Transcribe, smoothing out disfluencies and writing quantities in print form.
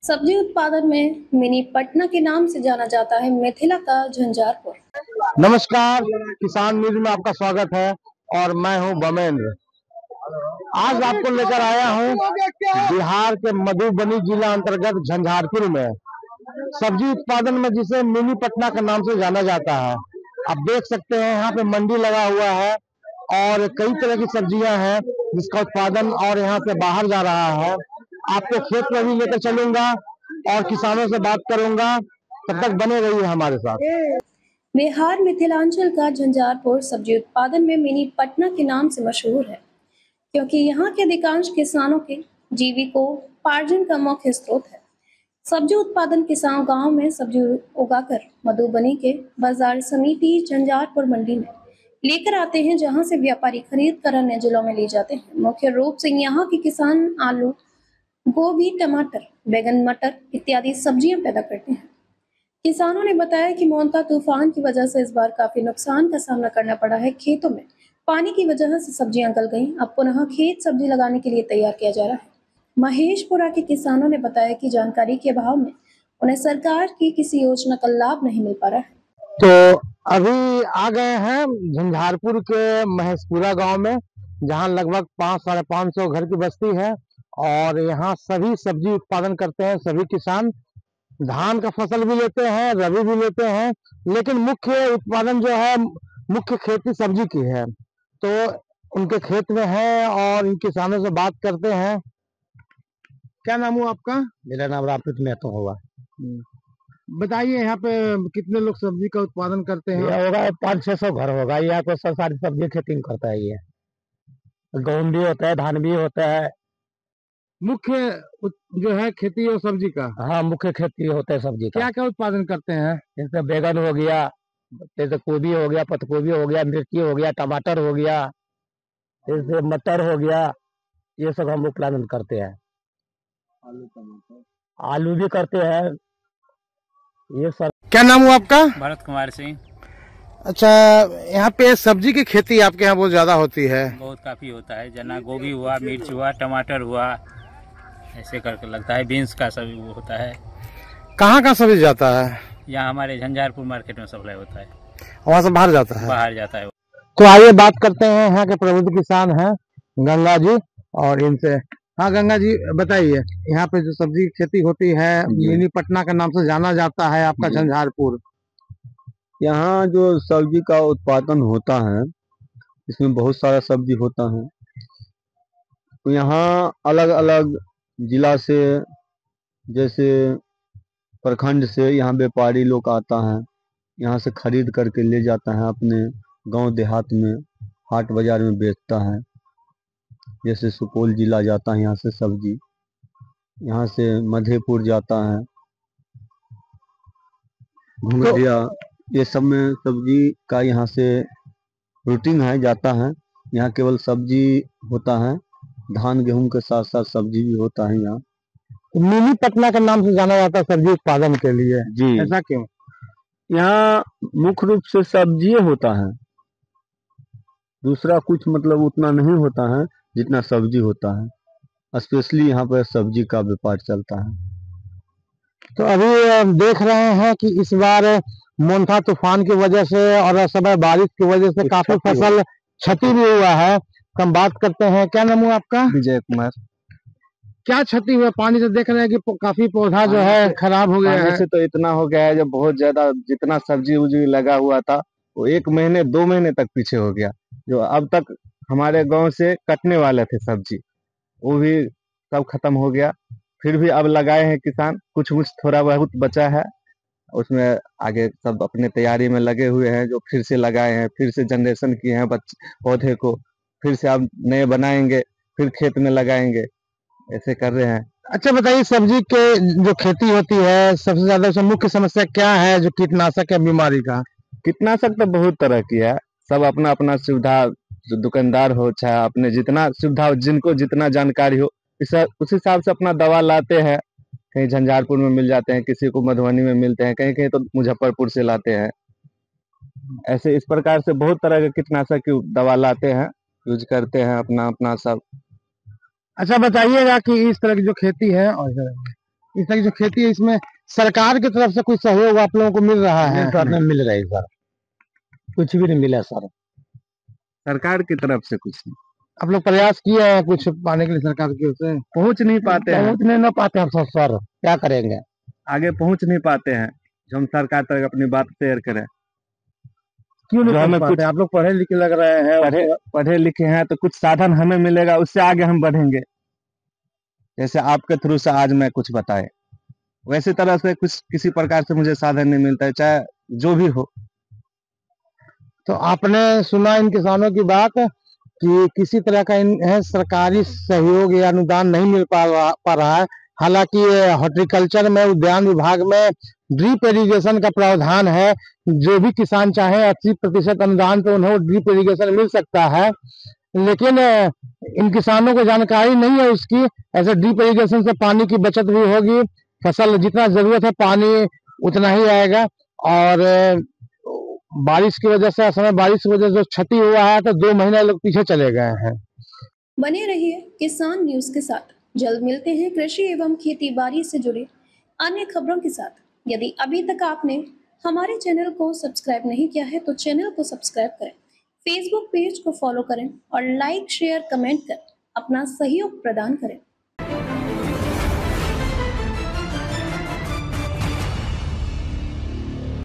सब्जी उत्पादन में मिनी पटना के नाम से जाना जाता है मिथिला का झंझारपुर। नमस्कार, किसान न्यूज में आपका स्वागत है और मैं हूं बमेंद्र। आज आपको लेकर आया हूं बिहार के मधुबनी जिला अंतर्गत झंझारपुर में सब्जी उत्पादन में जिसे मिनी पटना के नाम से जाना जाता है। आप देख सकते हैं यहाँ पे मंडी लगा हुआ है और कई तरह की सब्जियां हैं जिसका उत्पादन और यहाँ से बाहर जा रहा है। आपको खेत में भी लेकर चलूंगा और किसानों से बात करूंगा। तब तक बने रहिए हमारे साथ। बिहार मिथिलांचल का झंझारपुर सब्जी उत्पादन में मिनी पटना के नाम से मशहूर है, क्योंकि यहाँ के अधिकांश किसानों के जीविकोपार्जन का मुख्य स्रोत है। सब्जी उत्पादन किसान गांव में सब्जी उगाकर मधुबनी के बाजार समिति झंझारपुर मंडी में लेकर आते हैं, जहां से व्यापारी खरीद कर अन्य जिलों में ले जाते हैं। मुख्य रूप से यहाँ के किसान आलू, गोभी, टमाटर, बैगन, मटर इत्यादि सब्जियां पैदा करते हैं। किसानों ने बताया कि मोंता तूफान की वजह से इस बार काफी नुकसान का सामना करना पड़ा है। खेतों में पानी की वजह से सब्जियां गल गईं। अब पुनः खेत सब्जी लगाने के लिए तैयार किया जा रहा है। महेशपुरा के किसानों ने बताया कि जानकारी के अभाव में उन्हें सरकार की किसी योजना का लाभ नहीं मिल पा रहा है। तो अभी आ गए हैं झंझारपुर के महेशपुरा गांव में, जहां लगभग 500-550 घर की बस्ती है और यहाँ सभी सब्जी उत्पादन करते हैं। सभी किसान धान का फसल भी लेते हैं, रबी भी लेते हैं, लेकिन मुख्य उत्पादन जो है मुख्य खेती सब्जी की है। तो उनके खेत में है और इन किसानों से बात करते हैं। क्या नाम हुआ आपका? मेरा नाम रामप्रीत महतो होगा। बताइए, यहाँ पे कितने लोग सब्जी का उत्पादन करते हैं? यह होगा 500-600 घर होगा। यहाँ पे सब सारी सब्जी खेती करता है। ये गेहूं भी होता है, धान भी होता है। मुख्य जो है खेती और सब्जी का? हाँ, मुख्य खेती होता है सब्जी का। क्या क्या उत्पादन करते हैं? जैसे बैगन हो गया, जैसे गोभी हो गया, पत्तगोभी हो गया, मिर्ची हो गया, टमाटर हो गया, जैसे मटर हो गया, ये सब हम उत्पादन करते हैं। आलू भी करते हैं, ये सब। क्या नाम हुआ आपका? भरत कुमार सिंह। अच्छा, यहाँ पे सब्जी की खेती आपके यहाँ बहुत ज्यादा होती है? बहुत काफी होता है, जना गोभी हुआ, मिर्च हुआ, टमाटर हुआ, ऐसे करके लगता है। बीन्स का सब्जी होता है। कहाँ सब्जी जाता है? यहाँ हमारे झंझारपुर मार्केट में सप्लाई होता है। वहाँ से बाहर जाता है? बाहर जाता है। तो आइए बात करते हैं, यहाँ के प्रबुद्ध किसान हैं गंगा जी, और इनसे। हाँ गंगा जी, बताइए, यहाँ पे जो सब्जी की खेती होती है मिनी पटना के नाम से जाना जाता है आपका झंझारपुर। यहाँ जो सब्जी का उत्पादन होता है, इसमें बहुत सारा सब्जी होता है। तो यहाँ अलग अलग जिला से, जैसे प्रखंड से यहाँ व्यापारी लोग आता है, यहाँ से खरीद करके ले जाता है, अपने गांव देहात में हाट बाजार में बेचता है। जैसे सुपौल जिला जाता है यहाँ से सब्जी, यहाँ से मधेपुर जाता है, घुंघरिया, ये सब में सब्जी का यहाँ से रूटीन है, जाता है। यहाँ केवल सब्जी होता है, धान गेहूं के साथ साथ सब्जी भी होता है। यहाँ मिनी पटना के नाम से जाना जाता है सब्जी उत्पादन के लिए जी। ऐसा क्यों? यहाँ मुख्य रूप से सब्जी होता है, दूसरा कुछ मतलब उतना नहीं होता है जितना सब्जी होता है। स्पेशली यहाँ पर सब्जी का व्यापार चलता है। तो अभी देख रहे हैं कि इस बार मोंथा तूफान की वजह से और असमय बारिश की वजह से काफी फसल क्षति भी हुआ है। तो हम बात करते हैं। क्या नाम हुआ आपका? विजय कुमार। क्या क्षति हुआ? पानी से देख रहे हैं कि काफी पौधा जो है खराब हो गया है। से तो इतना हो गया है, जब बहुत ज्यादा जितना सब्जी उब्जी लगा हुआ था वो 1 महीने 2 महीने तक पीछे हो गया। जो अब तक हमारे गांव से कटने वाले थे सब्जी, वो भी सब खत्म हो गया। फिर भी अब लगाए हैं किसान, कुछ थोड़ा बहुत बचा है, उसमें आगे सब अपने तैयारी में लगे हुए हैं। जो फिर से लगाए हैं, फिर से जनरेशन किए हैं पौधे को, फिर से अब नए बनाएंगे, फिर खेत में लगाएंगे, ऐसे कर रहे हैं। अच्छा बताइए, सब्जी के जो खेती होती है सबसे ज्यादा उसमें मुख्य समस्या क्या है? जो कीटनाशक या बीमारी का? कीटनाशक तो बहुत तरह की है, सब अपना अपना सुविधा, जो दुकानदार हो चाहे अपने जितना सुविधा, जिनको जितना जानकारी हो उस हिसाब से अपना दवा लाते हैं। कहीं झंझारपुर में मिल जाते हैं, किसी को मधुबनी में मिलते हैं, कहीं कहीं तो मुजफ्फरपुर से लाते हैं। ऐसे इस प्रकार से बहुत तरह के कीटनाशक की दवा लाते हैं, यूज करते हैं अपना अपना सब। अच्छा बताइएगा कि इस तरह की जो खेती है और इस तरह की जो खेती है इसमें सरकार की तरफ से कुछ सहयोग आप लोगों को मिल रहा है? सर नहीं मिल रही सर, कुछ भी नहीं मिला सर। सरकार की तरफ से कुछ नहीं, आप लोग प्रयास किए हैं कुछ पाने के लिए सरकार की ओर से? पहुंच नहीं पाते हैं, पहुँच नहीं पाते हम सर, क्या करेंगे? आगे पहुंच नहीं पाते हैं जो हम सरकार तक अपनी बात शेयर करें। क्यों जो नहीं हमें पहुँच पाते? आप लोग पढ़े लिखे लग रहे हैं। पढ़े लिखे हैं तो कुछ साधन हमें मिलेगा, उससे आगे हम बढ़ेंगे। जैसे आपके थ्रू से आज मैं कुछ बताए, वैसे तरह से कुछ किसी प्रकार से मुझे साधन नहीं मिलता है, चाहे जो भी हो। तो आपने सुना इन किसानों की बात कि किसी तरह का इन्हें सरकारी सहयोग या अनुदान नहीं मिल पा रहा है। हालांकि हॉर्टिकल्चर में, उद्यान विभाग में ड्रिप इरिगेशन का प्रावधान है। जो भी किसान चाहे 80% अनुदान पे उन्हें ड्रिप इरिगेशन मिल सकता है, लेकिन इन किसानों को जानकारी नहीं है उसकी। ऐसे ड्रिप इरिगेशन से पानी की बचत भी होगी, फसल जितना जरूरत है पानी उतना ही आएगा। और बारिश की वजह से, असमय बारिश की वजह से जो क्षति हुआ है तो 2 महीने लोग पीछे चले गए हैं। बने रहिए किसान न्यूज के साथ। जल्द मिलते हैं कृषि एवं खेती बाड़ी से जुड़े अन्य खबरों के साथ। यदि अभी तक आपने हमारे चैनल को सब्सक्राइब नहीं किया है तो चैनल को सब्सक्राइब करें, फेसबुक पेज को फॉलो करें और लाइक, शेयर, कमेंट कर अपना सहयोग प्रदान करें।